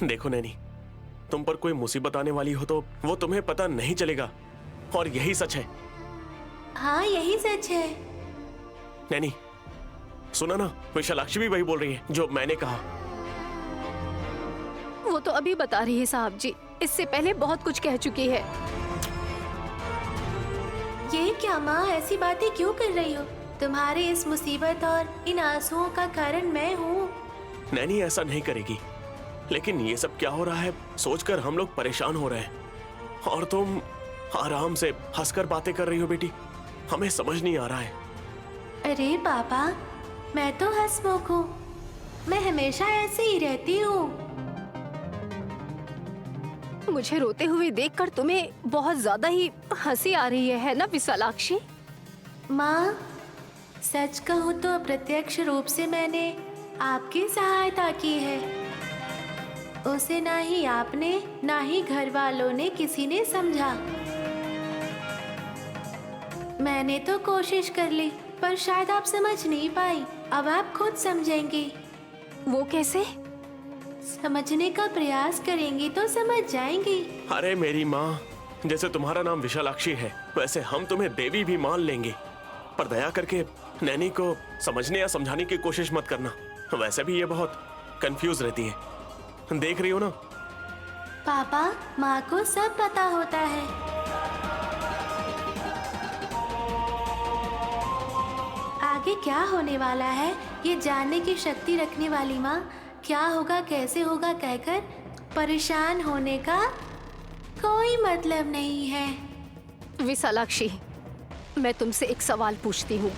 देखो नैनी, तुम पर कोई मुसीबत आने वाली हो तो वो तुम्हें पता नहीं चलेगा, और यही सच है। हाँ, यही सच है। नैनी सुना ना, विशालाक्षी भी वही बोल रही है जो मैंने कहा। वो तो अभी बता रही है साहब जी, इससे पहले बहुत कुछ कह चुकी है। ये क्या माँ, ऐसी बातें क्यों कर रही हो? तुम्हारे इस मुसीबत और इन आंसुओं का कारण मैं हूँ। नैनी ऐसा नहीं करेगी, लेकिन ये सब क्या हो रहा है सोचकर हम लोग परेशान हो रहे हैं, और तुम आराम से हंसकर बातें कर रही हो बेटी। हमें समझ नहीं आ रहा है। अरे पापा, मैं तो हंसमुख हूँ, मैं हमेशा ऐसे ही रहती हूँ। मुझे रोते हुए देखकर तुम्हें बहुत ज्यादा ही हंसी आ रही है ना विशालाक्षी? माँ, सच कहूँ तो अप्रत्यक्ष रूप से मैंने आपकी सहायता की है। उसे ना ही आपने ना ही घर वालों ने किसी ने समझा। मैंने तो कोशिश कर ली, पर शायद आप समझ नहीं पाई। अब आप खुद समझेंगी। वो कैसे? समझने का प्रयास करेंगी तो समझ जाएंगी। अरे मेरी माँ, जैसे तुम्हारा नाम विशालाक्षी है वैसे हम तुम्हें देवी भी मान लेंगे, पर दया करके नैनी को समझने या समझाने की कोशिश मत करना। वैसे भी ये बहुत कंफ्यूज रहती है, देख रही हो ना। पापा, माँ को सब पता होता है। आगे क्या होने वाला है ये जानने की शक्ति रखने वाली माँ क्या होगा कैसे होगा कहकर परेशान होने का कोई मतलब नहीं है। विशालाक्षी, मैं तुमसे एक सवाल पूछती हूँ।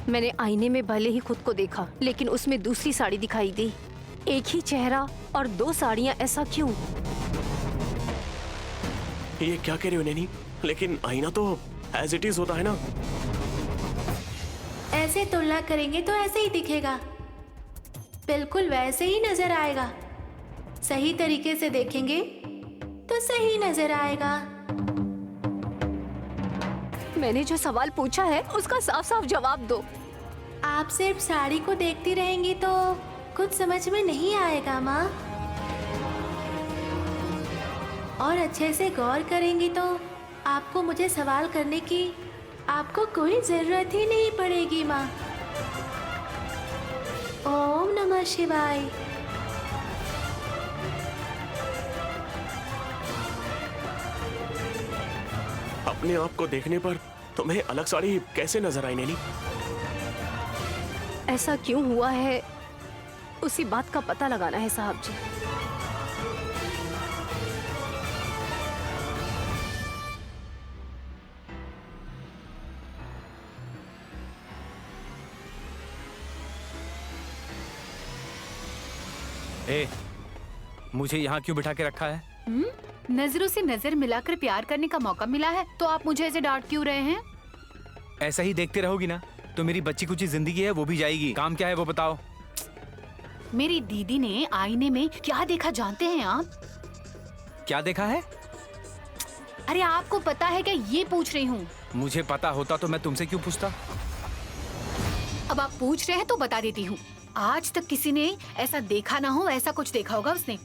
मैंने आईने में भले ही खुद को देखा, लेकिन उसमें दूसरी साड़ी दिखाई दी। एक ही चेहरा और दो साड़ियाँ, ऐसा क्यों? ये क्या कह रही हो नैनी? लेकिन आईना तो एज इट इज होता है ना। ऐसे तुलना करेंगे तो ऐसे ही दिखेगा, बिल्कुल वैसे ही नजर आएगा। सही तरीके से देखेंगे तो सही नजर आएगा। मैंने जो सवाल पूछा है उसका साफ साफ जवाब दो। आप सिर्फ साड़ी को देखती रहेंगी तो कुछ समझ में नहीं आएगा माँ, और अच्छे से गौर करेंगी तो आपको मुझे सवाल करने की आपको कोई जरूरत ही नहीं पड़ेगी माँ। ओम नमः शिवाय। अपने आप को देखने पर तुम्हें अलग साड़ी कैसे नजर आई नैनी? ऐसा क्यों हुआ है उसी बात का पता लगाना है साहब जी। ए, मुझे यहाँ क्यों बिठा के रखा है? नजरों से नजर मिलाकर प्यार करने का मौका मिला है तो आप मुझे ऐसे डांट क्यों रहे हैं? ऐसा ही देखते रहोगी ना तो मेरी बच्ची कुछ जिंदगी है वो भी जाएगी। काम क्या है वो बताओ। मेरी दीदी ने आईने में क्या देखा जानते हैं आप? क्या देखा है? अरे आपको पता है क्या, ये पूछ रही हूँ। मुझे पता होता तो मैं तुमसे क्यों पूछता। अब आप पूछ रहे हैं तो बता देती हूँ। आज तक किसी ने ऐसा देखा ना हो, ऐसा कुछ देखा होगा उसने।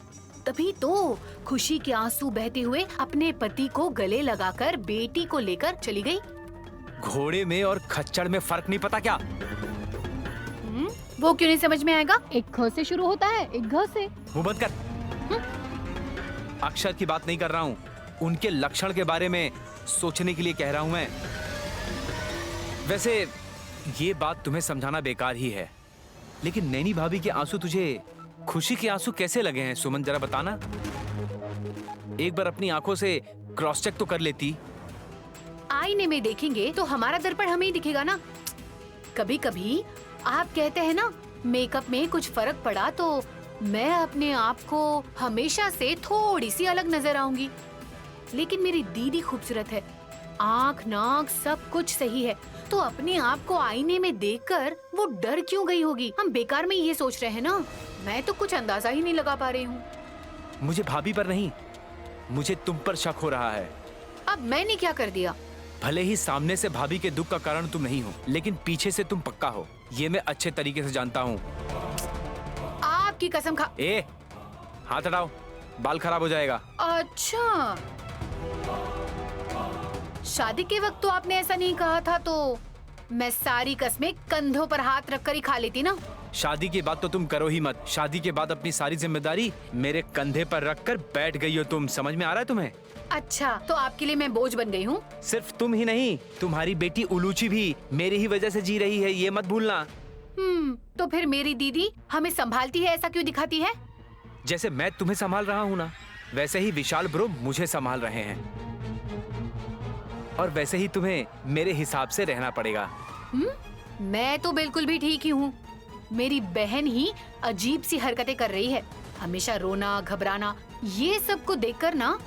तभी तो खुशी के आंसू बहते हुए अपने पति को गले लगाकर बेटी को लेकर चली गई। घोड़े में और खच्चड़ में फर्क नहीं पता क्या? वो क्यों नहीं समझ में आएगा? एक ख से शुरू होता है, एक घ से। वो बंद कर। अक्षर की बात नहीं कर रहा हूँ, उनके लक्षण के बारे में सोचने के लिए कह रहा हूँ मैं। वैसे ये बात तुम्हें समझाना बेकार ही है, लेकिन नैनी भाभी के आंसू तुझे खुशी के आंसू कैसे लगे हैं सुमन, जरा बताना। एक बार अपनी आंखों से क्रॉस चेक तो कर लेती। आईने में देखेंगे तो हमारा दर्पण हमें ही दिखेगा ना। कभी कभी आप कहते हैं ना मेकअप में कुछ फर्क पड़ा तो मैं अपने आप को हमेशा से थोड़ी सी अलग नजर आऊंगी। लेकिन मेरी दीदी खूबसूरत है, आँख नाक सब कुछ सही है, तो अपने आप को आईने में देखकर वो डर क्यों गई होगी? हम बेकार में ये सोच रहे हैं ना। मैं तो कुछ अंदाजा ही नहीं लगा पा रही हूँ। मुझे भाभी पर नहीं, मुझे तुम पर शक हो रहा है। अब मैंने क्या कर दिया? भले ही सामने से भाभी के दुख का कारण तुम नहीं हो, लेकिन पीछे से तुम पक्का हो, ये मैं अच्छे तरीके से जानता हूँ। आप आपकी कसम खा। ए, हाथ हटाओ, बाल खराब हो जाएगा। अच्छा, शादी के वक्त तो आपने ऐसा नहीं कहा था, तो मैं सारी कस्में कंधों पर हाथ रखकर ही खा लेती ना। शादी के बाद तो तुम करो ही मत। शादी के बाद अपनी सारी जिम्मेदारी मेरे कंधे पर रखकर बैठ गई हो तुम। समझ में आ रहा है तुम्हें? अच्छा, तो आपके लिए मैं बोझ बन गई हूँ? सिर्फ तुम ही नहीं, तुम्हारी बेटी उलूची भी मेरी ही वजह से जी रही है, ये मत भूलना। तो फिर मेरी दीदी हमें संभालती है, ऐसा क्यों दिखाती है? जैसे मैं तुम्हें संभाल रहा हूँ ना, वैसे ही विशाल ब्रो मुझे संभाल रहे हैं, और वैसे ही तुम्हें मेरे हिसाब से रहना पड़ेगा। मैं तो बिल्कुल भी ठीक ही हूँ। मेरी बहन ही अजीब सी हरकतें कर रही है, हमेशा रोना घबराना। ये सब को देखकर ना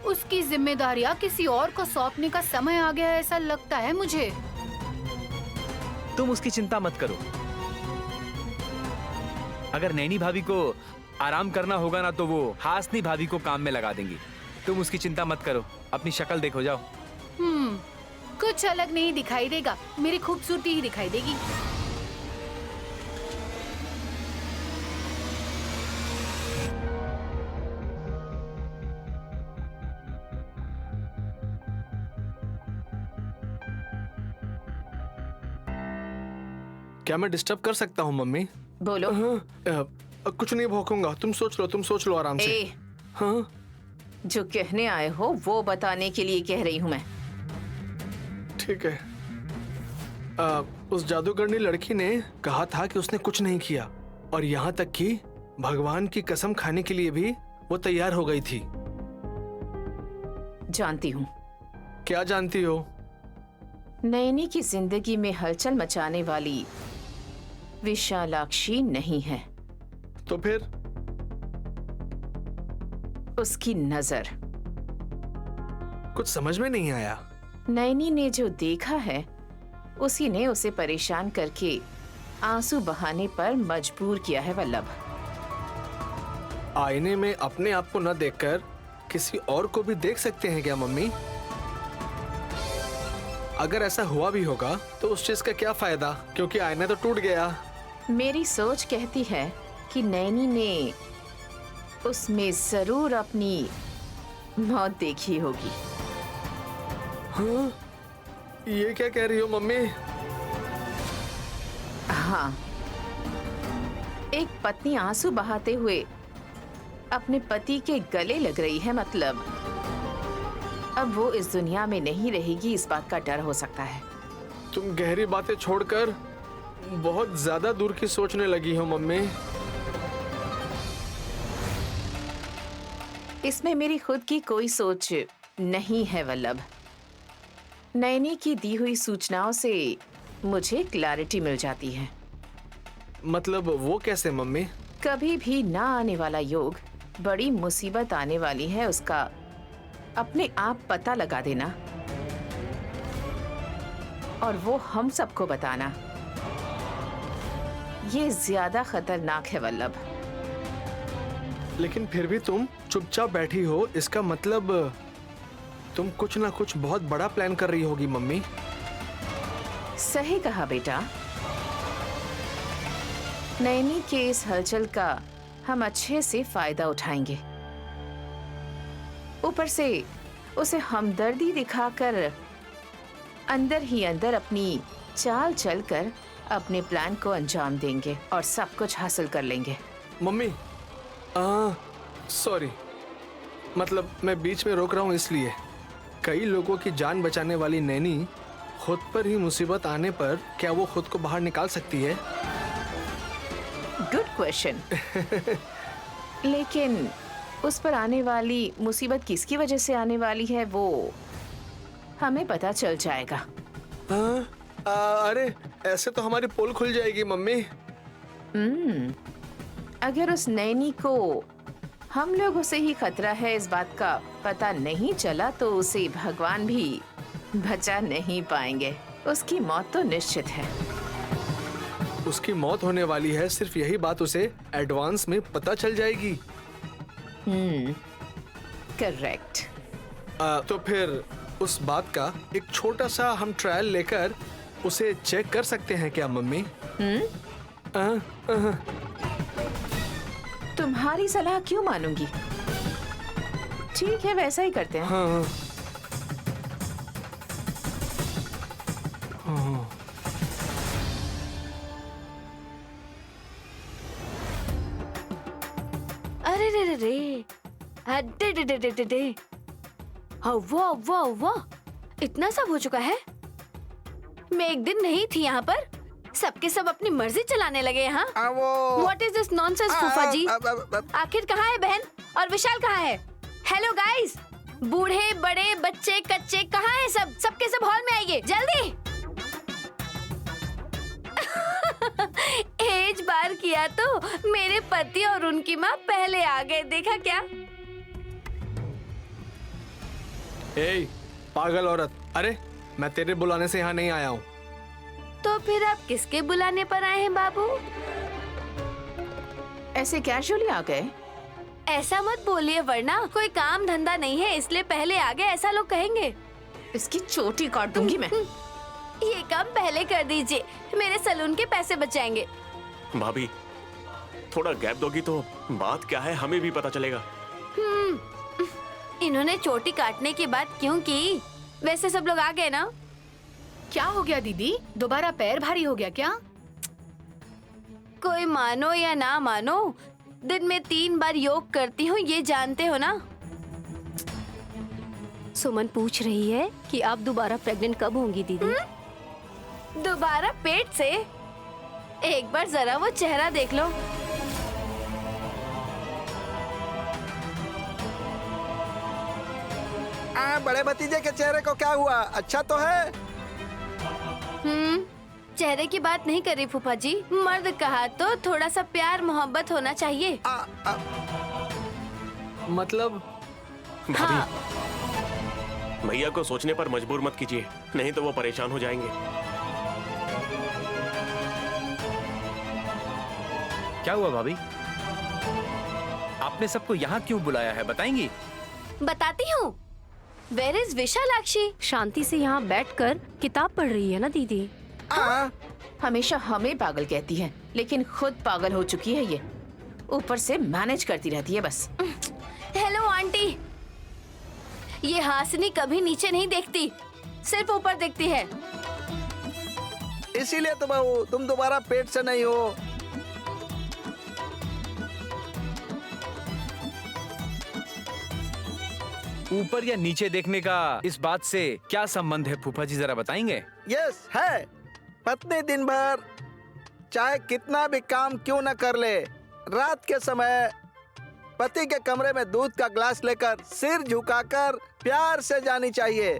उसकी जिम्मेदारियाँ किसी और को सौंपने का समय आ गया है, ऐसा लगता है मुझे। तुम उसकी चिंता मत करो। अगर नैनी भाभी को आराम करना होगा ना, तो वो हासनी भाभी को काम में लगा देंगी। तुम उसकी चिंता मत करो, अपनी शक्ल देखो जाओ। कुछ अलग नहीं दिखाई देगा, मेरी खूबसूरती ही दिखाई देगी। क्या मैं डिस्टर्ब कर सकता हूँ मम्मी? बोलो। कुछ नहीं भौंकूंगा, तुम सोच लो आराम से। ए, हाँ, जो कहने आए हो वो बताने के लिए कह रही हूँ मैं। ठीक है। उस जादूगरनी लड़की ने कहा था कि उसने कुछ नहीं किया, और यहाँ तक कि भगवान की कसम खाने के लिए भी वो तैयार हो गई थी। जानती हूँ। क्या जानती हो? नैनी की जिंदगी में हलचल मचाने वाली विशालाक्षी नहीं है। तो फिर? उसकी नजर। कुछ समझ में नहीं आया। नैनी ने जो देखा है उसी ने उसे परेशान करके आंसू बहाने पर मजबूर किया है वल्लभ। आईने में अपने आप को न देखकर किसी और को भी देख सकते हैं क्या मम्मी? अगर ऐसा हुआ भी होगा तो उस चीज का क्या फायदा, क्योंकि आईना तो टूट गया। मेरी सोच कहती है कि नैनी ने उसमें जरूर अपनी मौत देखी होगी। हाँ? ये क्या कह रही हो मम्मी? हाँ, एक पत्नी आंसू बहाते हुए अपने पति के गले लग रही है, मतलब अब वो इस दुनिया में नहीं रहेगी, इस बात का डर हो सकता है। तुम गहरी बातें छोड़कर बहुत ज्यादा दूर की सोचने लगी हो मम्मी। इसमें मेरी खुद की कोई सोच नहीं है वल्लभ। नैनी की दी हुई सूचनाओं से मुझे क्लैरिटी मिल जाती है। मतलब वो कैसे मम्मी? कभी भी ना आने वाला योग, बड़ी मुसीबत आने वाली है, उसका अपने आप पता लगा देना और वो हम सबको बताना, ये ज्यादा खतरनाक है वल्लभ। लेकिन फिर भी तुम चुपचाप बैठी हो, इसका मतलब तुम कुछ ना कुछ बहुत बड़ा प्लान कर रही होगी मम्मी। सही कहा बेटा। नैनी के इस हलचल का हम अच्छे से फायदा उठाएंगे। ऊपर से उसे हमदर्दी दिखाकर अंदर ही अंदर अपनी चाल चलकर अपने प्लान को अंजाम देंगे और सब कुछ हासिल कर लेंगे। मम्मी सॉरी, मतलब मैं बीच में रोक रहा हूँ इसलिए। कई लोगों की जान बचाने वाली नैनी खुद पर ही मुसीबत आने पर क्या वो खुद को बाहर निकाल सकती है? Good question. लेकिन उस पर आने वाली मुसीबत किसकी वजह से आने वाली है वो हमें पता चल जाएगा। अरे ऐसे तो हमारी पोल खुल जाएगी मम्मी। अगर उस नैनी को हम लोगों से ही खतरा है इस बात का पता नहीं चला तो उसे भगवान भी बचा नहीं पाएंगे। उसकी मौत तो निश्चित है। उसकी मौत होने वाली है, सिर्फ यही बात उसे एडवांस में पता चल जाएगी। करेक्ट। तो फिर उस बात का एक छोटा सा हम ट्रायल लेकर उसे चेक कर सकते हैं क्या मम्मी? तुम्हारी सलाह क्यों मानूंगी? ठीक है, वैसा ही करते हैं। हाँ हाँ। अरे रे रे रे, अड्डे day day day day day, हवा हवा हवा, इतना सब हो चुका है। मैं एक दिन नहीं थी यहाँ पर, सबके सब अपनी मर्जी चलाने लगे यहाँ। What is this nonsense, फूफा जी? आखिर कहाँ है बहन और विशाल कहाँ है? हेलो गाइस, बूढ़े बड़े बच्चे कच्चे कहाँ हैं सब? सबके सब हॉल में आइए जल्दी। एज बार किया तो मेरे पति और उनकी माँ पहले आ गए, देखा क्या? ए, पागल औरत, अरे मैं तेरे बुलाने से यहाँ नहीं आया हूँ। तो फिर आप किसके बुलाने पर आए हैं बाबू? ऐसे कैजुअली आ गए? ऐसा मत बोलिए, वरना कोई काम धंधा नहीं है इसलिए पहले आ गए ऐसा लोग कहेंगे। इसकी चोटी काट दूंगी मैं। ये काम पहले कर दीजिए, मेरे सलून के पैसे बचाएंगे। भाभी, थोड़ा गैप दोगी तो बात क्या है हमें भी पता चलेगा। इन्होंने चोटी काटने की बात क्यों की? वैसे सब लोग आ गए ना? क्या हो गया दीदी, दोबारा पैर भारी हो गया क्या? कोई मानो या ना मानो, दिन में 3 बार योग करती हूँ, ये जानते हो ना? सुमन पूछ रही है कि आप दोबारा प्रेग्नेंट कब होंगी दीदी? दोबारा पेट से? एक बार जरा वो चेहरा देख लो। बड़े भतीजे के चेहरे को क्या हुआ? अच्छा तो है? चेहरे की बात नहीं कर रही फूफा जी, मर्द कहा तो थोड़ा सा प्यार मोहब्बत होना चाहिए। मतलब भाभी, भैया को सोचने पर मजबूर मत कीजिए, नहीं तो वो परेशान हो जाएंगे। क्या हुआ भाभी? आपने सबको यहाँ क्यों बुलाया है, बताएंगी? बताती हूँ। Where is Vishalakshi? शांति से यहाँ बैठकर किताब पढ़ रही है ना दीदी। हमेशा हमें पागल कहती है, लेकिन खुद पागल हो चुकी है ये। ऊपर से मैनेज करती रहती है बस। हेलो आंटी, ये हासिनी कभी नीचे नहीं देखती, सिर्फ ऊपर देखती है। इसीलिए तो बहू तुम दोबारा पेट से नहीं हो। ऊपर या नीचे देखने का इस बात से क्या संबंध है फूफा जी, जरा बताएंगे? यस है। पत्नी दिन भर चाहे कितना भी काम क्यों न कर ले, रात के समय पति के कमरे में दूध का ग्लास लेकर सिर झुकाकर प्यार से जानी चाहिए।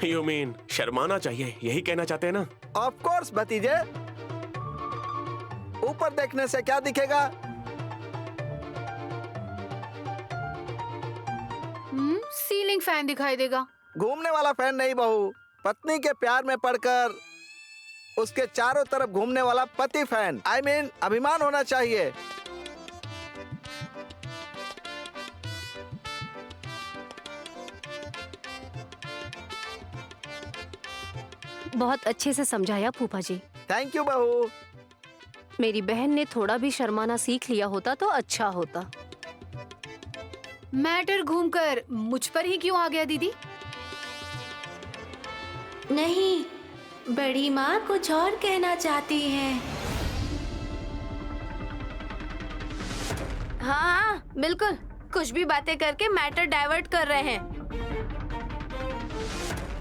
You mean शर्माना चाहिए, यही कहना चाहते हैं ना? ऑफ कोर्स भतीजे, ऊपर देखने से क्या दिखेगा? सीलिंग फैन दिखाई देगा। घूमने वाला फैन नहीं बहू, पत्नी के प्यार में पड़कर उसके चारों तरफ घूमने वाला पति फैन। I mean, अभिमान होना चाहिए। बहुत अच्छे से समझाया फूफा जी। थैंक यू बहू। मेरी बहन ने थोड़ा भी शर्माना सीख लिया होता तो अच्छा होता। मैटर घूमकर मुझ पर ही क्यों आ गया दीदी? नहीं, बड़ी माँ कुछ और कहना चाहती हैं। हाँ बिल्कुल, कुछ भी बातें करके मैटर डाइवर्ट कर रहे हैं।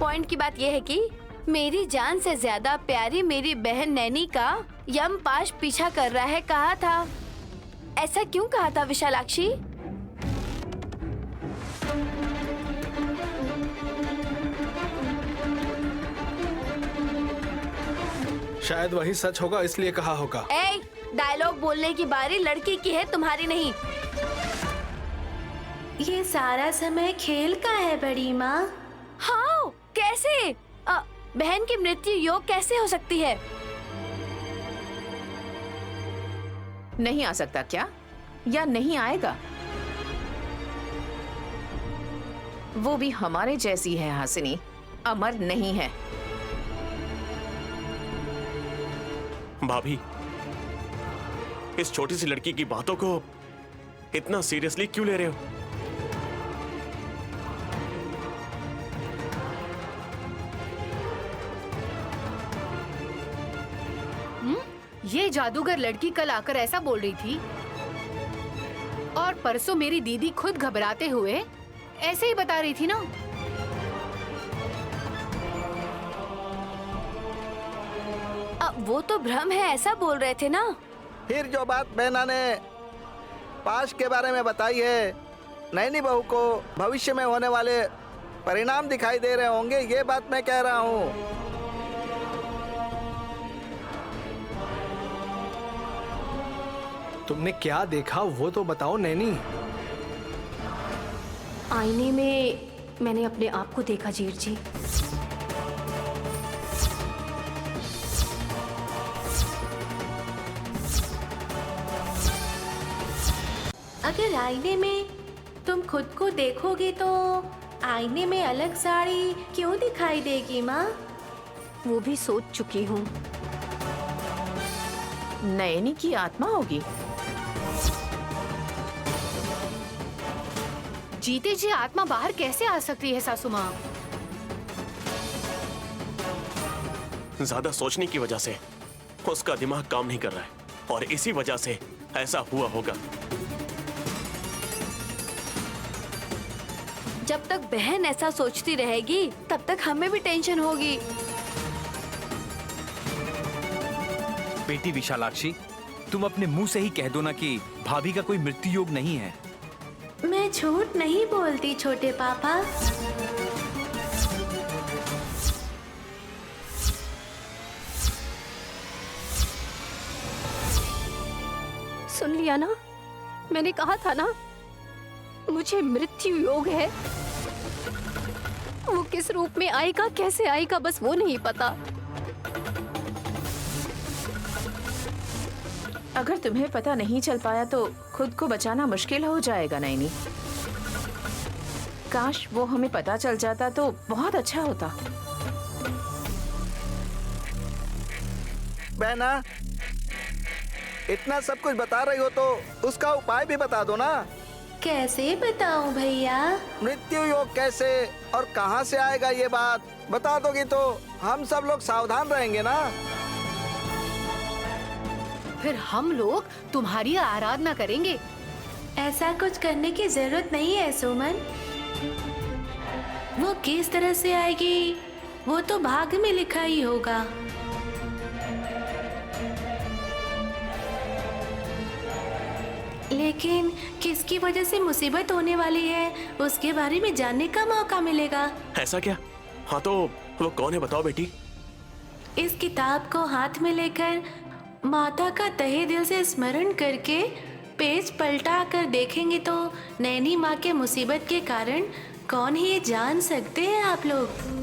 पॉइंट की बात यह है कि मेरी जान से ज्यादा प्यारी मेरी बहन नैनी का यमपाश पीछा कर रहा है, कहा था। ऐसा क्यों कहा था विशालाक्षी? शायद वही सच होगा इसलिए कहा होगा। ए, डायलॉग बोलने की बारी लड़की की है, तुम्हारी नहीं। ये सारा समय खेल का है बड़ी माँ। हाँ, कैसे? बहन की मृत्यु योग कैसे हो सकती है? नहीं आ सकता क्या? या नहीं आएगा? वो भी हमारे जैसी है हासिनी, अमर नहीं है। भाभी, इस छोटी सी लड़की की बातों को इतना सीरियसली क्यों ले रहे हो? ये जादूगर लड़की कल आकर ऐसा बोल रही थी और परसों मेरी दीदी खुद घबराते हुए ऐसे ही बता रही थी ना। वो तो भ्रम है ऐसा बोल रहे थे ना। फिर जो बात बहना ने पाश के बारे में बताई है, नैनी बहू को भविष्य में होने वाले परिणाम दिखाई दे रहे होंगे, ये बात मैं कह रहा हूँ। तुमने क्या देखा वो तो बताओ नैनी। आईने में मैंने अपने आप को देखा जेठ जी। अगर आईने में तुम खुद को देखोगे तो आईने में अलग साड़ी क्यों दिखाई देगी माँ? वो भी सोच चुकी हूँ। नैनी की आत्मा होगी। जीते जी आत्मा बाहर कैसे आ सकती है सासू माँ? ज्यादा सोचने की वजह से उसका दिमाग काम नहीं कर रहा है और इसी वजह से ऐसा हुआ होगा। जब तक बहन ऐसा सोचती रहेगी तब तक हमें भी टेंशन होगी। बेटी विशालाक्षी, तुम अपने मुंह से ही कह दो ना कि भाभी का कोई मृत्यु योग नहीं है। मैं झूठ नहीं बोलती छोटे पापा। सुन लिया ना, मैंने कहा था ना मुझे मृत्यु योग है। वो किस रूप में आएगा, कैसे आएगा, बस वो नहीं पता। अगर तुम्हें पता नहीं चल पाया तो खुद को बचाना मुश्किल हो जाएगा नैनी। काश वो हमें पता चल जाता तो बहुत अच्छा होता। बहना, इतना सब कुछ बता रही हो तो उसका उपाय भी बता दो ना। कैसे बताऊं भैया? मृत्यु योग कैसे और कहां से आएगा, ये बात बता दोगी तो हम सब लोग सावधान रहेंगे ना। फिर हम लोग तुम्हारी आराधना करेंगे। ऐसा कुछ करने की जरूरत नहीं है सुमन। वो किस तरह से आएगी वो तो भाग्य में लिखा ही होगा। लेकिन किसकी वजह से मुसीबत होने वाली है उसके बारे में जानने का मौका मिलेगा। ऐसा क्या? हाँ तो वो कौन है बताओ बेटी। इस किताब को हाथ में लेकर माता का तहे दिल से स्मरण करके पेज पलटा कर देखेंगे तो नैनी माँ के मुसीबत के कारण कौन है ये जान सकते हैं आप लोग।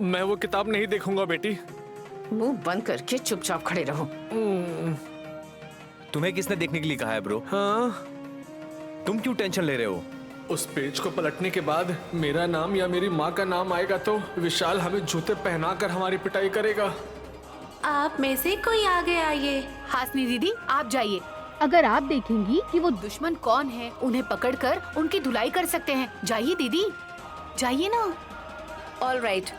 मैं वो किताब नहीं देखूंगा बेटी। मुंह बंद करके चुपचाप खड़े रहो। तुम्हें किसने देखने के लिए कहा है ब्रो? हाँ, तुम क्यों टेंशन ले रहे हो? उस पेज को पलटने के बाद मेरा नाम या मेरी माँ का नाम आएगा तो विशाल हमें जूते पहनाकर हमारी पिटाई करेगा। आप में से कोई आगे आइए। हासनी दीदी आप जाइए। अगर आप देखेंगी कि वो दुश्मन कौन है उन्हें पकड़कर उनकी धुलाई कर सकते हैं। जाइए दीदी, जाइए ना। All right.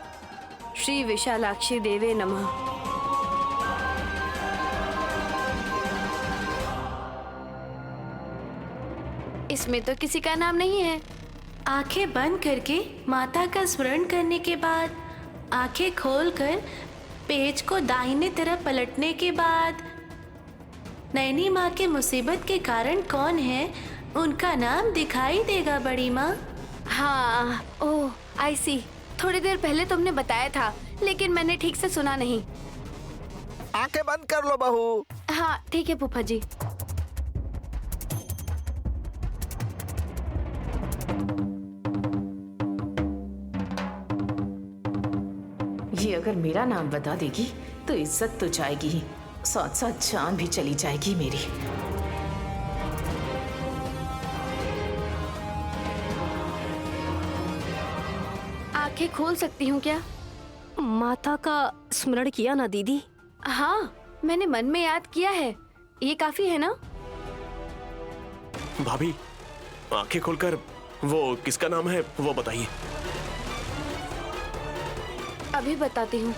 श्री विशालाक्षी देवे नमः। इसमें तो किसी का नाम नहीं है। आंखें बंद करके माता का स्मरण करने के बाद आंखें खोलकर पेज को दाहिने तरफ पलटने के बाद नैनी माँ के मुसीबत के कारण कौन है उनका नाम दिखाई देगा बड़ी माँ। हाँ, ओह आई सी। थोड़ी देर पहले तुमने बताया था लेकिन मैंने ठीक से सुना नहीं। आंखें बंद कर लो बहू। हाँ ठीक है फूफा जी। ये अगर मेरा नाम बता देगी तो इज्जत तो जाएगी ही, साथ साथ जान भी चली जाएगी मेरी। आंखें खोल सकती हूँ क्या? माता का स्मरण किया ना दीदी? हाँ, मैंने मन में याद किया है। ये काफी है ना? भाभी, आंखें खोलकर वो किसका नाम है वो बताइए। अभी बताती हूँ।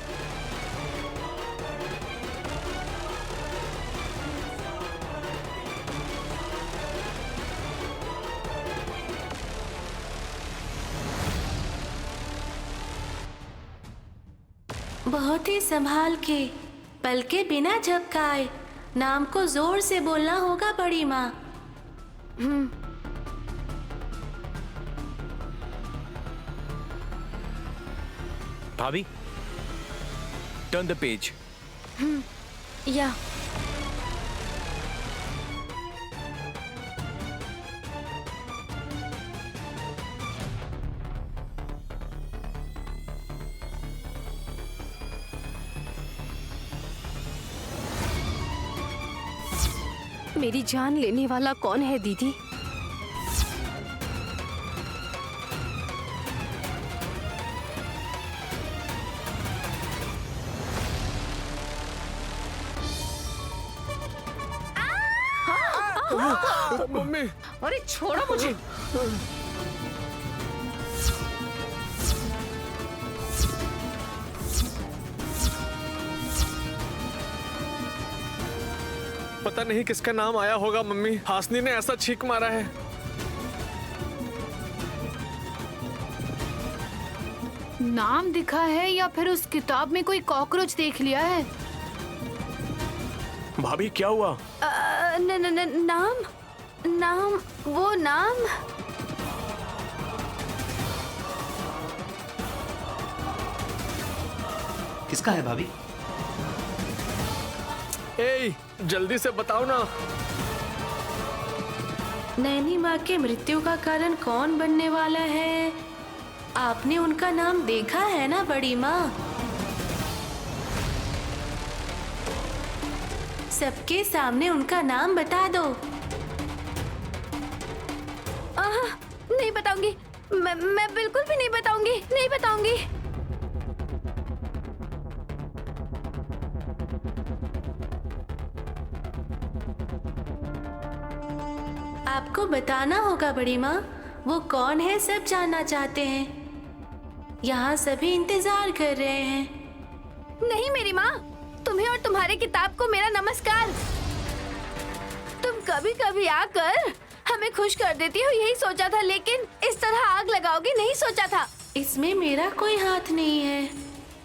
बहुत ही संभाल के, पलके बिना झपकाए, नाम को जोर से बोलना होगा बड़ी माँ। भाभी, टर्न द पेज। या मेरी जान लेने वाला कौन है दीदी? मम्मी, अरे छोड़ो मुझे। पता नहीं किसका नाम आया होगा मम्मी। हासनी ने ऐसा छींक मारा है। नाम दिखा है या फिर उस किताब में कोई कॉकरोच देख लिया है? भाभी क्या हुआ? नाम नाम वो नाम। किसका है भाभी? ए, जल्दी से बताओ ना। नैनी माँ के मृत्यु का कारण कौन बनने वाला है? आपने उनका नाम देखा है ना बड़ी माँ? सबके सामने उनका नाम बता दो। नहीं बताऊंगी। मैं बिल्कुल भी नहीं बताऊंगी, नहीं बताऊंगी। आपको बताना होगा बड़ी माँ, वो कौन है सब जानना चाहते हैं। यहाँ सभी इंतजार कर रहे हैं। नहीं मेरी माँ, तुम्हें और तुम्हारे किताब को मेरा नमस्कार। तुम कभी कभी आकर हमें खुश कर देती हो, यही सोचा था, लेकिन इस तरह आग लगाओगी नहीं सोचा था। इसमें मेरा कोई हाथ नहीं है।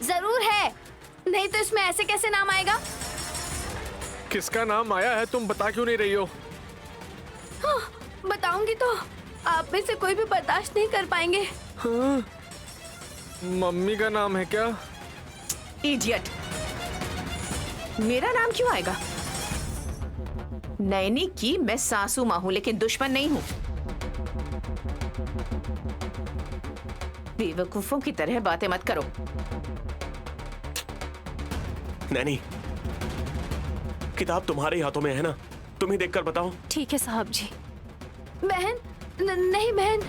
जरूर है, नहीं तो इसमें ऐसे कैसे नाम आएगा? किसका नाम आया है तुम बता क्यों नहीं रही हो? हाँ, बताऊंगी तो आप में से कोई भी बर्दाश्त नहीं कर पाएंगे। हाँ? मम्मी का नाम है क्या? इडियट, मेरा नाम क्यों आएगा? नैनी की मैं सासू माँ हूं, लेकिन दुश्मन नहीं हूं। बेवकूफों की तरह बातें मत करो। नैनी, किताब तुम्हारे हाथों में है ना, तुम ही देखकर बताओ। ठीक है साहब जी। बहन, नहीं बहन।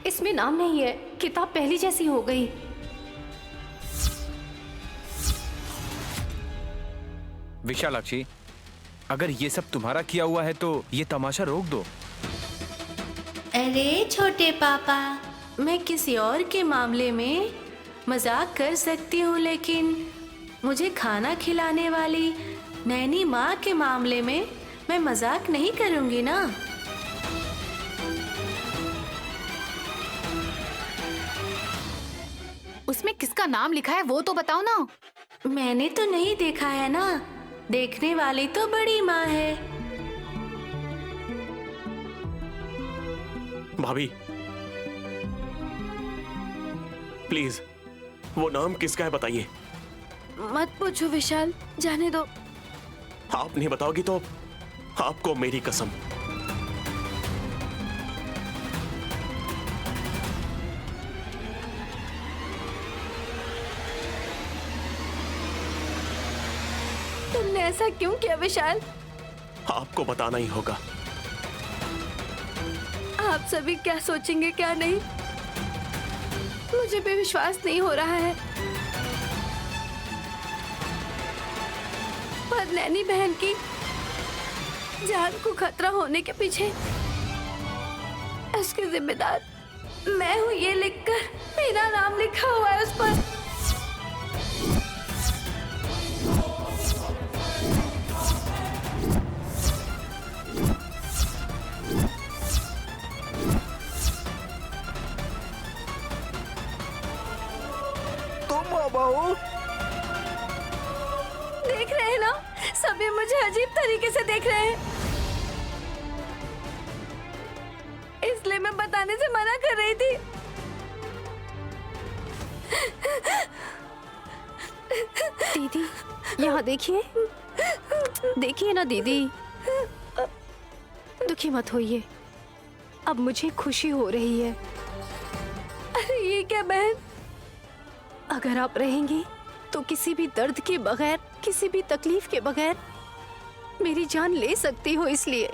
इसमें नाम नहीं है, किताब पहली जैसी हो गई। विशालाक्षी, अगर ये सब तुम्हारा किया हुआ है तो ये तमाशा रोक दो। अरे छोटे पापा, मैं किसी और के मामले में मजाक कर सकती हूँ, लेकिन मुझे खाना खिलाने वाली नैनी माँ के मामले में मैं मजाक नहीं करूँगी ना। उसमें किसका नाम लिखा है वो तो बताओ ना। मैंने तो नहीं देखा है ना, देखने वाली तो बड़ी माँ है। भाभी प्लीज, वो नाम किसका है बताइए। मत पूछो विशाल, जाने दो। आप नहीं बताओगी तो आपको मेरी कसम। तुमने ऐसा क्यों किया विशाल? आपको बताना ही होगा। आप सभी क्या सोचेंगे क्या नहीं, मुझे भी विश्वास नहीं हो रहा है। पर नैनी बहन की जान को खतरा होने के पीछे उसकी जिम्मेदार मैं हूँ, ये लिखकर मेरा नाम लिखा हुआ है उस पर। तुम हो बहू? देख रहे हैं ना, सभी मुझे अजीब तरीके से देख रहे हैं, इसलिए मैं बताने से मना कर रही थी। दीदी यहाँ देखिए, देखिए ना दीदी, दुखी मत होइए, अब मुझे खुशी हो रही है। अरे ये क्या बहन, अगर आप रहेंगी तो किसी भी दर्द के बगैर, किसी भी तकलीफ के बगैर मेरी जान ले सकती हो, इसलिए।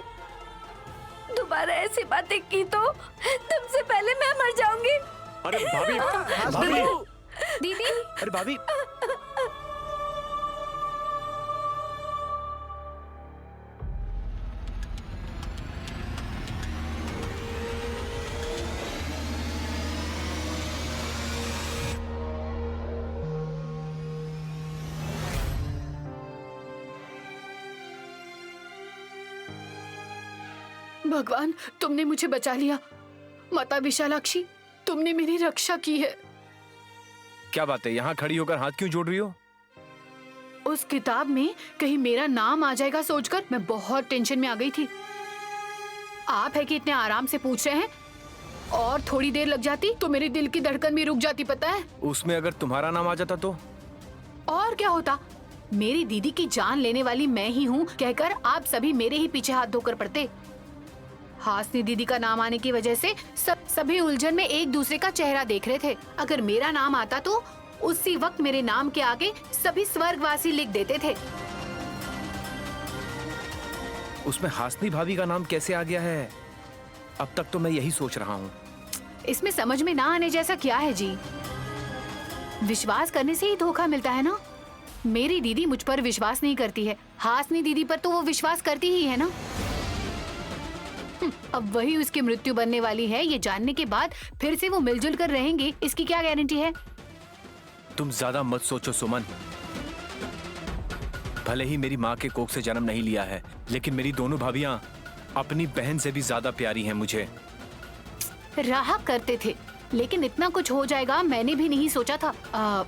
दोबारा ऐसी बातें की तो तुमसे पहले मैं मर जाऊंगी। अरे भाभी, भाभी, दीदी अरे भाभी, भगवान, तुमने मुझे बचा लिया। माता विशालाक्षी, तुमने मेरी रक्षा की है। क्या बात है, यहाँ खड़ी होकर हाथ क्यों जोड़ रही हो? उस किताब में कहीं मेरा नाम आ जाएगा सोचकर मैं बहुत टेंशन में आ गई थी। आप है कि इतने आराम से पूछ रहे हैं, और थोड़ी देर लग जाती तो मेरे दिल की धड़कन भी रुक जाती, पता है? उसमें अगर तुम्हारा नाम आ जाता तो? और क्या होता, मेरी दीदी की जान लेने वाली मैं ही हूँ कहकर आप सभी मेरे ही पीछे हाथ धोकर पड़ते। हासनी दीदी का नाम आने की वजह से सभी उलझन में एक दूसरे का चेहरा देख रहे थे। अगर मेरा नाम आता तो उसी वक्त मेरे नाम के आगे सभी स्वर्गवासी लिख देते थे। उसमें हासनी भाभी का नाम कैसे आ गया है? अब तक तो मैं यही सोच रहा हूँ। इसमें समझ में ना आने जैसा क्या है जी? विश्वास करने से ही धोखा मिलता है ना। मेरी दीदी मुझ पर विश्वास नहीं करती है, हासनी दीदी पर तो वो विश्वास करती ही है ना। अब वही उसकी मृत्यु बनने वाली है, ये जानने के बाद फिर से वो मिलजुल कर रहेंगे, इसकी क्या गारंटी है? तुम ज्यादा मत सोचो सुमन। भले ही मेरी माँ के कोख से जन्म नहीं लिया है, लेकिन मेरी दोनों भाभियां अपनी बहन से भी ज्यादा प्यारी हैं मुझे। रहा करते थे, लेकिन इतना कुछ हो जाएगा मैंने भी नहीं सोचा था।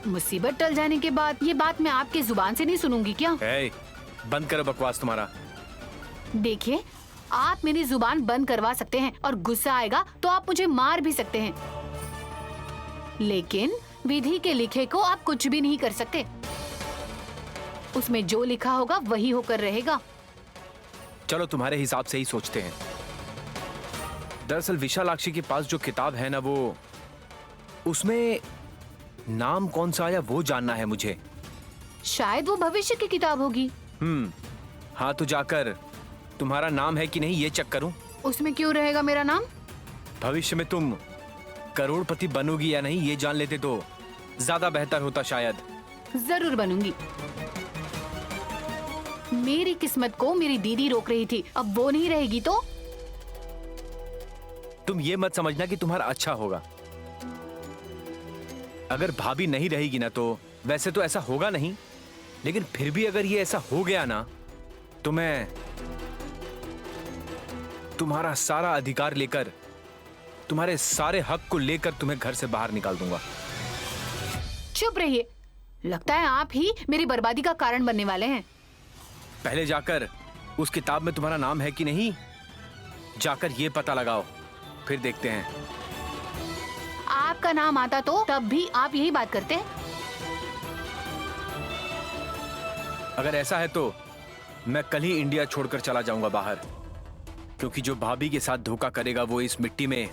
मुसीबत टल जाने के बाद ये बात मैं आपके जुबान से नहीं सुनूंगी क्या? बंद करो बकवास तुम्हारा। देखिए, आप मेरी जुबान बंद करवा सकते हैं और गुस्सा आएगा तो आप मुझे मार भी सकते हैं, लेकिन विधि के लिखे को आप कुछ भी नहीं कर सकते। उसमें जो लिखा होगा वही होकर रहेगा। चलो तुम्हारे हिसाब से ही सोचते हैं। दरअसल विशालाक्षी के पास जो किताब है ना, वो उसमें नाम कौन सा आया वो जानना है मुझे। शायद वो भविष्य की किताब होगी। हाँ, तो जाकर तुम्हारा नाम है कि नहीं ये चेक करूं। उसमें क्यों रहेगा मेरा नाम? भविष्य में तुम करोड़पति बनोगी या नहीं ये जान लेते तो ज्यादा बेहतर होता शायद। जरूर बनूंगी। मेरी किस्मत को मेरी दीदी रोक रही थी, अब वो नहीं रहेगी तो? तुम ये मत समझना कि तुम्हारा अच्छा होगा। अगर भाभी नहीं रहेगी ना, तो वैसे तो ऐसा होगा नहीं, लेकिन फिर भी अगर ये ऐसा हो गया ना, तो मैं तुम्हारा सारा अधिकार लेकर, तुम्हारे सारे हक को लेकर तुम्हें घर से बाहर निकाल दूंगा। चुप रहिए, लगता है आप ही मेरी बर्बादी का कारण बनने वाले हैं। पहले जाकर उस किताब में तुम्हारा नाम है कि नहीं, जाकर ये पता लगाओ, फिर देखते हैं। आपका नाम आता तो तब भी आप यही बात करते हैं। अगर ऐसा है तो मैं कल ही इंडिया छोड़कर चला जाऊंगा बाहर, क्योंकि जो भाभी के साथ धोखा करेगा वो इस मिट्टी में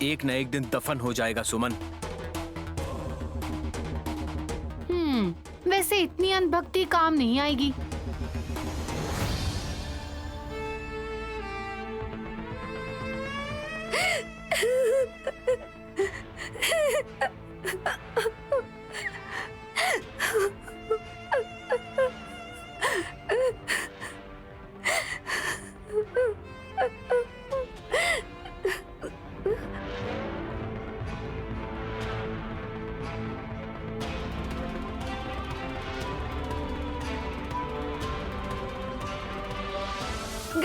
एक न एक दिन दफन हो जाएगा सुमन। वैसे इतनी अनभक्ति काम नहीं आएगी।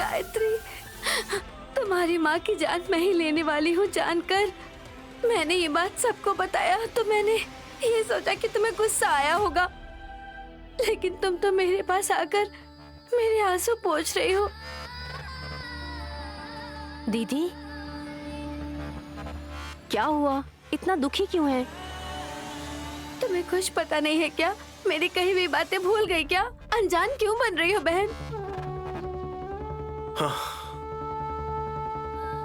गायत्री, तुम्हारी माँ की जान मैं ही लेने वाली हूँ जानकर मैंने ये बात सबको बताया तो मैंने ये सोचा कि तुम्हें गुस्सा आया होगा, लेकिन तुम तो मेरे पास आकर मेरे आंसू पोंछ रही हो। दीदी, क्या हुआ? इतना दुखी क्यों है? तुम्हें कुछ पता नहीं है क्या? मेरी कही हुई बातें भूल गई क्या? अनजान क्यों बन रही हो बहन?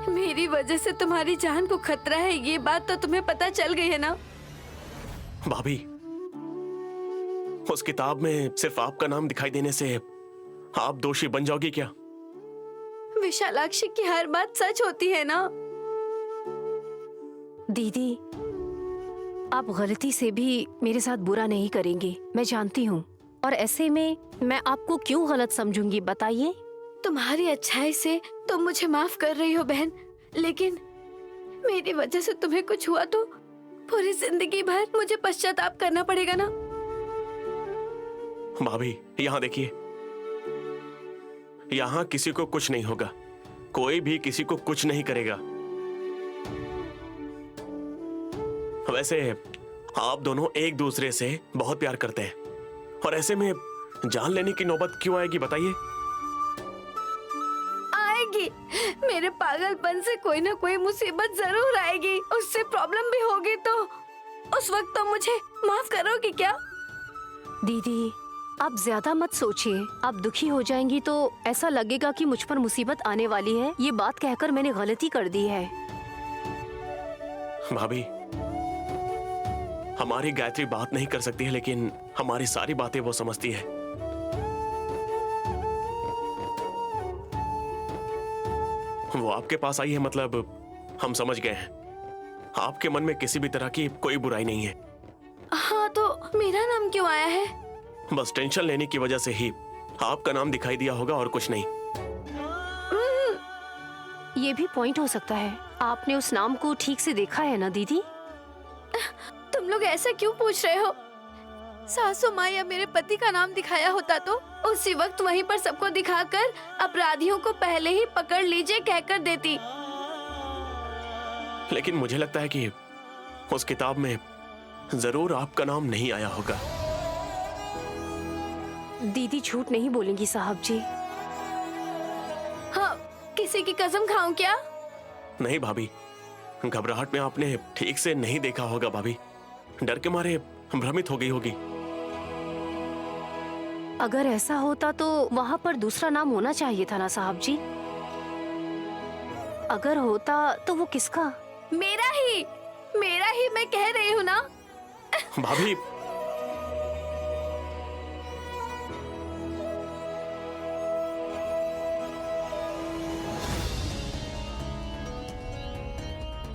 मेरी वजह से तुम्हारी जान को खतरा है, ये बात तो तुम्हें पता चल गई है ना? भाभी, उस किताब में सिर्फ आपका नाम दिखाई देने से आप दोषी बन जाओगी क्या? विशालाक्षी की हर बात सच होती है ना? दीदी, आप गलती से भी मेरे साथ बुरा नहीं करेंगे, मैं जानती हूँ। और ऐसे में मैं आपको क्यों गलत समझूंगी, बताइए? तुम्हारी अच्छाई से तुम मुझे माफ कर रही हो बहन, लेकिन मेरी वजह से तुम्हें कुछ हुआ तो पूरी जिंदगी भर मुझे पश्चाताप करना पड़ेगा ना? भाभी, यहाँ देखिए, यहाँ किसी को कुछ नहीं होगा, कोई भी किसी को कुछ नहीं करेगा। वैसे आप दोनों एक दूसरे से बहुत प्यार करते हैं, और ऐसे में जान लेने की नौबत क्यों आएगी, बताइए? आएगी, मेरे पागलपन से कोई ना कोई मुसीबत जरूर आएगी, उससे प्रॉब्लम भी होगी, तो उस वक्त तो मुझे माफ करोगी क्या? दीदी, आप ज्यादा मत सोचिए। आप दुखी हो जाएंगी तो ऐसा लगेगा कि मुझ पर मुसीबत आने वाली है। ये बात कहकर मैंने गलती कर दी है। भाभी, हमारी गायत्री बात नहीं कर सकती है, लेकिन हमारी सारी बातें वो समझती है। वो आपके पास आई है, मतलब हम समझ गए हैं। आपके मन में किसी भी तरह की कोई बुराई नहीं है। हाँ, तो मेरा नाम क्यों आया है? बस टेंशन लेने की वजह से ही आपका नाम दिखाई दिया होगा, और कुछ नहीं। ये भी पॉइंट हो सकता है। आपने उस नाम को ठीक से देखा है ना दीदी? तुम लोग ऐसा क्यों पूछ रहे हो? सासू माँ या मेरे पति का नाम दिखाया होता तो उसी वक्त वहीं पर सबको दिखाकर अपराधियों को पहले ही पकड़ लीजिए कहकर देती। लेकिन मुझे लगता है कि उस किताब में जरूर आपका नाम नहीं आया होगा। दीदी झूठ नहीं बोलेंगी साहब जी। हाँ, किसी की कसम खाऊं क्या? नहीं भाभी, घबराहट में आपने ठीक से नहीं देखा होगा भाभी, डर के मारे भ्रमित हो गई होगी। अगर ऐसा होता तो वहाँ पर दूसरा नाम होना चाहिए था ना साहब जी? अगर होता तो वो किसका? मेरा ही मैं कह रही हूँ ना। भाभी,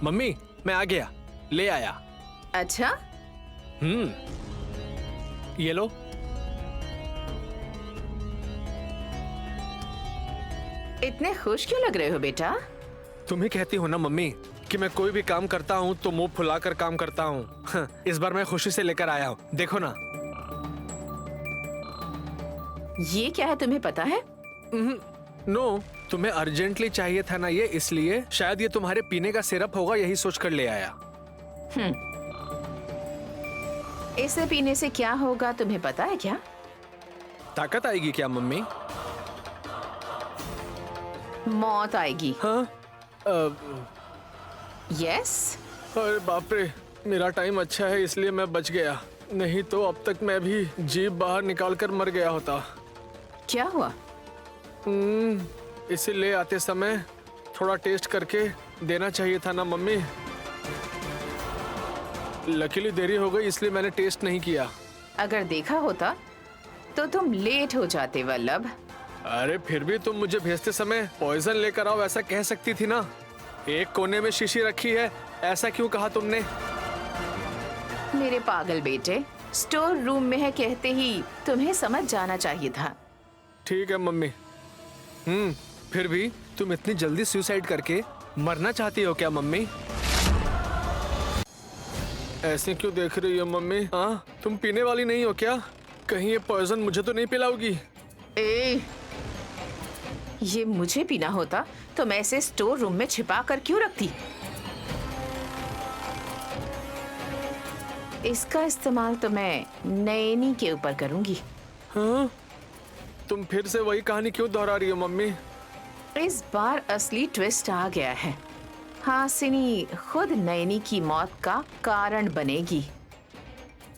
मम्मी, मैं आ गया, ले आया। अच्छा, ये लो। इतने खुश क्यों लग रहे हो बेटा? तुम ही कहती हो ना मम्मी कि मैं कोई भी काम करता हूँ तो मुंह फुलाकर काम करता हूँ। इस बार मैं खुशी से लेकर आया हूँ, देखो ना। ये क्या है, तुम्हें पता है? नो, तुम्हें अर्जेंटली चाहिए था ना ये, इसलिए शायद ये तुम्हारे पीने का सिरप होगा, यही सोचकर ले आया। इसे पीने से क्या होगा तुम्हें पता है क्या? ताकत आएगी क्या मम्मी? मौत आएगी। हाँ? यस। अरे बाप रे, मेरा टाइम अच्छा है इसलिए मैं बच गया, नहीं तो अब तक मैं भी जीभ बाहर निकालकर मर गया होता। क्या हुआ? इसे ले आते समय थोड़ा टेस्ट करके देना चाहिए था ना मम्मी। लकीली देरी हो गई इसलिए मैंने टेस्ट नहीं किया। अगर देखा होता तो तुम लेट हो जाते वल्लभ। अरे फिर भी तुम मुझे भेजते समय पॉइजन लेकर आओ ऐसा कह सकती थी ना। एक कोने में शीशी रखी है, ऐसा क्यों कहा तुमने? मेरे पागल बेटे, स्टोर रूम में है कहते ही तुम्हें समझ जाना चाहिए था। ठीक है मम्मी। फिर भी तुम इतनी जल्दी सुसाइड करके मरना चाहती हो क्या मम्मी? ऐसे क्यों देख रही हो मम्मी? हाँ, तुम पीने वाली नहीं हो क्या? कहीं ये पॉइजन मुझे तो नहीं पिलाओगी? ये मुझे पीना होता तो मैं इसे स्टोर रूम में छिपा कर क्यों रखती? इसका इस्तेमाल तो मैं नैनी के ऊपर करूंगी। हाँ? तुम फिर से वही कहानी क्यों दोहरा रही हो मम्मी? इस बार असली ट्विस्ट आ गया है। हासिनी खुद नैनी की मौत का कारण बनेगी।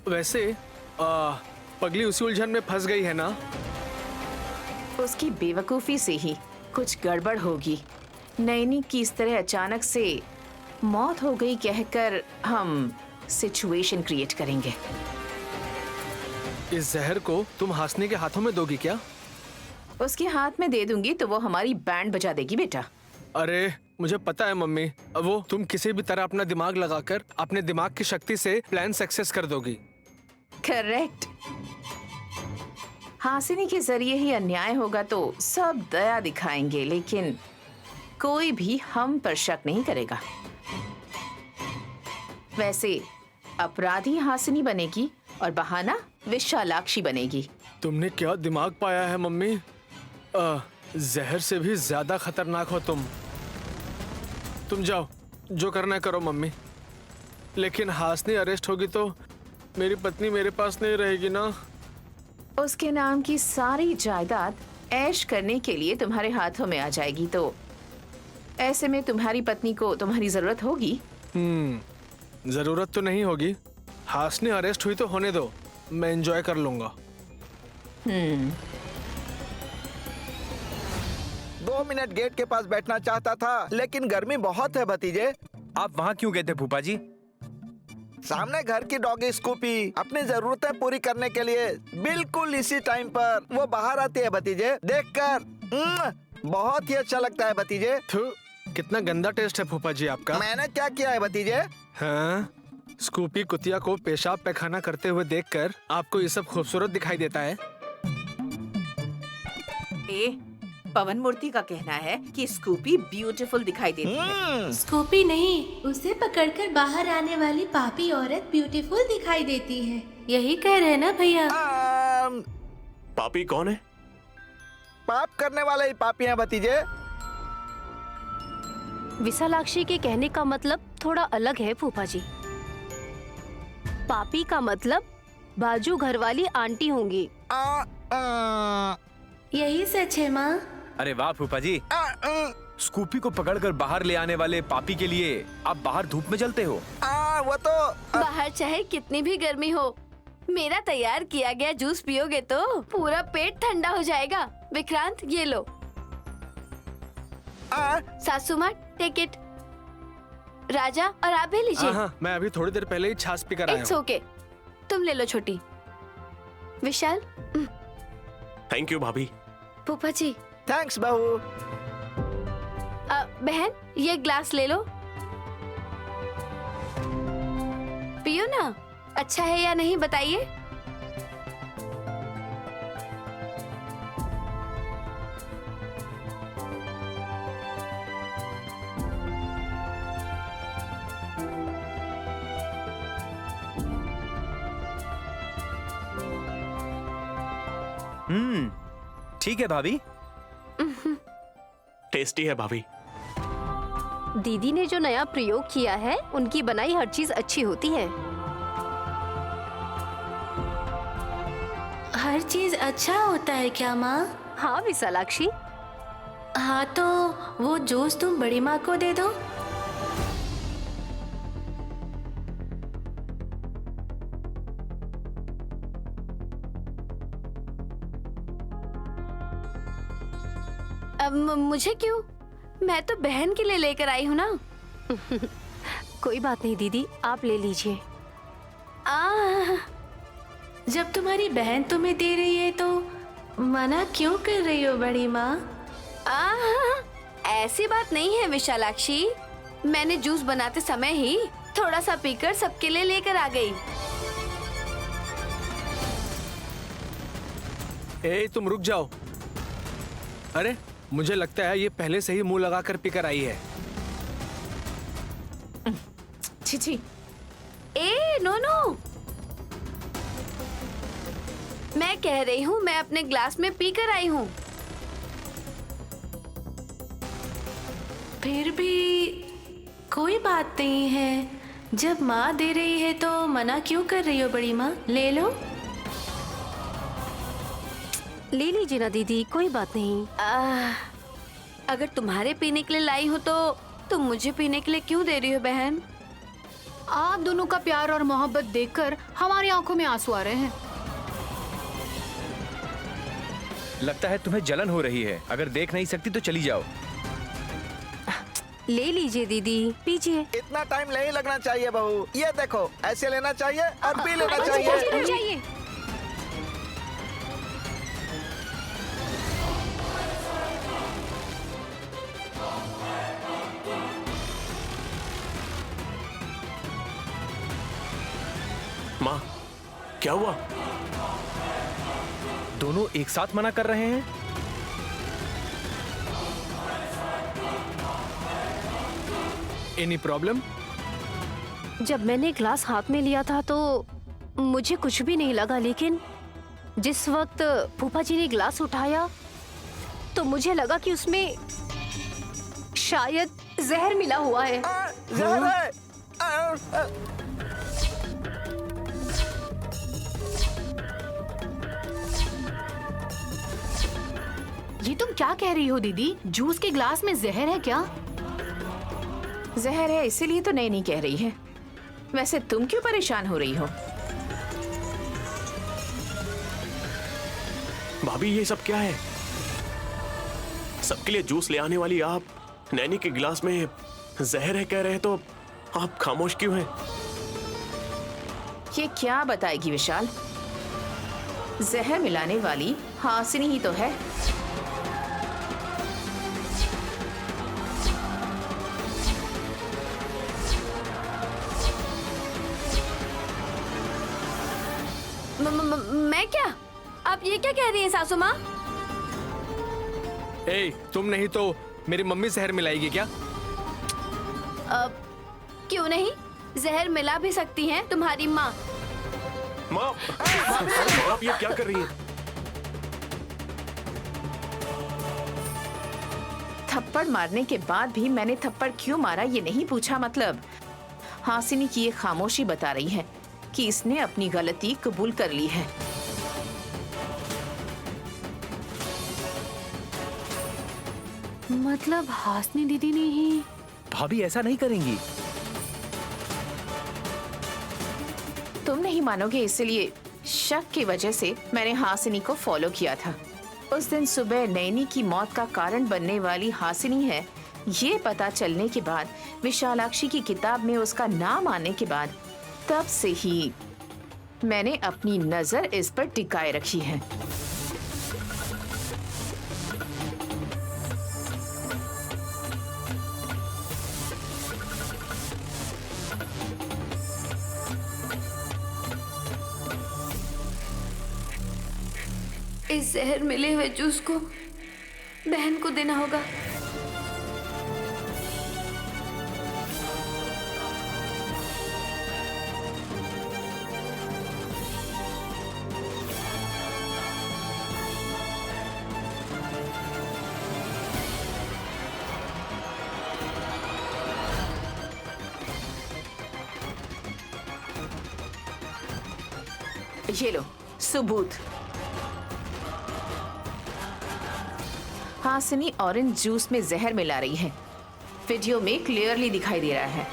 वैसे पगली उसी उलझन में फंस गई है ना? उसकी बेवकूफी से ही कुछ गड़बड़ होगी। नैनी की इस तरह अचानक से मौत हो गई कहकर हम सिचुएशन क्रिएट करेंगे। इस जहर को तुम हासिनी के हाथों में दोगी क्या? उसके हाथ में दे दूंगी तो वो हमारी बैंड बजा देगी बेटा। अरे मुझे पता है मम्मी, वो तुम किसी भी तरह अपना दिमाग लगाकर अपने दिमाग की शक्ति से प्लान सक्सेस कर दोगी। करेक्ट। हासिनी के जरिए ही अन्याय होगा तो सब दया दिखाएंगे, लेकिन कोई भी हम पर शक नहीं करेगा। वैसे अपराधी हासिनी बनेगी और बहाना विशालाक्षी बनेगी। तुमने क्या दिमाग पाया है मम्मी? जहर से भी ज्यादा खतरनाक हो तुम। तुम जाओ, जो करना है करो मम्मी। लेकिन हासिनी अरेस्ट होगी तो मेरी पत्नी मेरे पास नहीं रहेगी ना? उसके नाम की सारी जायदाद ऐश करने के लिए तुम्हारे हाथों में आ जाएगी, तो ऐसे में तुम्हारी पत्नी को तुम्हारी जरूरत होगी? जरूरत तो नहीं होगी। हासिनी अरेस्ट हुई तो होने दो, मैं एंजॉय कर लूंगा। 2 मिनट गेट के पास बैठना चाहता था, लेकिन गर्मी बहुत है भतीजे। आप वहाँ क्यों गए थे फूफा जी? सामने घर की डॉगी स्कूपी अपनी जरूरतें पूरी करने के लिए बिल्कुल इसी टाइम पर वो बाहर आती है भतीजे। देखकर बहुत ही अच्छा लगता है भतीजे। थू, कितना गंदा टेस्ट है फूफा जी आपका। मैंने क्या किया है भतीजे? हाँ? स्कूपी कुतिया को पेशाब पैखाना करते हुए देखकर आपको ये सब खूबसूरत दिखाई देता है? पवन मूर्ति का कहना है कि स्कूपी ब्यूटीफुल दिखाई देती है। स्कूपी नहीं, उसे पकड़कर बाहर आने वाली पापी औरत ब्यूटीफुल दिखाई देती है। यही कह रहे हैं ना भैया? पापी कौन है? पाप करने वाले ही पापी हैं भतीजे। विशालाक्षी के कहने का मतलब थोड़ा अलग है फूफा जी। पापी का मतलब बाजू घरवाली आंटी होंगी। यही सच है माँ। अरे वाह फूफा जी, स्कूपी को पकड़कर बाहर ले आने वाले पापी के लिए आप बाहर धूप में चलते हो। वो तो बाहर चाहे कितनी भी गर्मी हो, मेरा तैयार किया गया जूस पियोगे तो पूरा पेट ठंडा हो जाएगा। विक्रांत, ये लो। सासू माँ, टेक इट। राजा, और आप भी लीजिए। हाँ, मैं अभी थोड़ी देर पहले ही छाछ पीकर आया इट्स हूँ। ओके, तुम ले लो छोटी। विशाल। थैंक यू भाभी। फूफा जी। थैंक्स बहू। बहन, ये ग्लास ले लो, पियो ना। अच्छा है या नहीं बताइए? ठीक है भाभी। टेस्टी है भाभी। दीदी ने जो नया प्रयोग किया है, उनकी बनाई हर चीज अच्छी होती है। हर चीज अच्छा होता है क्या माँ? हाँ विशालाक्षी। हाँ तो वो जूस तुम बड़ी माँ को दे दो। अब मुझे क्यों? मैं तो बहन के लिए लेकर आई हूँ ना। कोई बात नहीं दीदी, आप ले लीजिए। जब तुम्हारी बहन तुम्हें दे रही है तो मना क्यों कर रही हो बड़ी माँ? ऐसी बात नहीं है विशालाक्षी, मैंने जूस बनाते समय ही थोड़ा सा पीकर सबके लिए लेकर आ गई। तुम रुक जाओ। अरे मुझे लगता है ये पहले से ही मुंह लगाकर पीकर आई है। छी। नो नो, मैं कह रही हूँ मैं अपने ग्लास में पीकर आई हूँ। फिर भी कोई बात नहीं है। जब माँ दे रही है तो मना क्यों कर रही हो बड़ी माँ? ले लो। ले लीजिए ना दीदी, कोई बात नहीं। अगर तुम्हारे पीने के लिए लाई हो तो तुम मुझे पीने के लिए क्यों दे रही हो बहन? आप दोनों का प्यार और मोहब्बत देखकर हमारी आंखों में आंसू आ रहे हैं। लगता है तुम्हें जलन हो रही है। अगर देख नहीं सकती तो चली जाओ। ले लीजिए दीदी, पीजिए। इतना टाइम नहीं लगना चाहिए बहू। ये देखो, ऐसे लेना चाहिए और पी लेना अच्छा, चाहिए। चाहिए। माँ, क्या हुआ? दोनों एक साथ मना कर रहे हैं। Any problem? जब मैंने ग्लास हाथ में लिया था तो मुझे कुछ भी नहीं लगा, लेकिन जिस वक्त फूफा जी ने ग्लास उठाया तो मुझे लगा कि उसमें शायद जहर मिला हुआ है। जहर है। ये तुम क्या कह रही हो दीदी? जूस के ग्लास में जहर है क्या? जहर है इसीलिए तो नैनी कह रही है। वैसे तुम क्यों परेशान हो रही हो? भाभी, ये सब क्या है? सबके लिए जूस ले आने वाली आप नैनी के गिलास में जहर है कह रहे हैं तो आप खामोश क्यों हैं? ये क्या बताएगी विशाल? जहर मिलाने वाली हासिनी ही तो है। मैं क्या? आप ये क्या कह रही हैं सासू माँ? तुम नहीं तो मेरी मम्मी जहर मिलाएगी क्या? क्यों नहीं, जहर मिला भी सकती हैं तुम्हारी माँ। माँ, आप ये क्या कर रही हैं? थप्पड़ मारने के बाद भी मैंने थप्पड़ क्यों मारा ये नहीं पूछा। मतलब हासिनी की ये खामोशी बता रही है कि इसने अपनी गलती कबूल कर ली है। मतलब हासिनी दीदी ने ही। भाभी ऐसा नहीं करेंगी। तुम नहीं मानोगे, इसलिए शक की वजह से मैंने हासिनी को फॉलो किया था। उस दिन सुबह नैनी की मौत का कारण बनने वाली हासिनी है, ये पता चलने के बाद, विशालाक्षी की किताब में उसका नाम आने के बाद, तब से ही मैंने अपनी नजर इस पर टिकाए रखी है। इस जहर मिले हुए जूस को बहन को देना होगा। ये लो सबूत। हासिनी ऑरेंज जूस में जहर मिला रही है। वीडियो में क्लियरली दिखाई दे रहा है।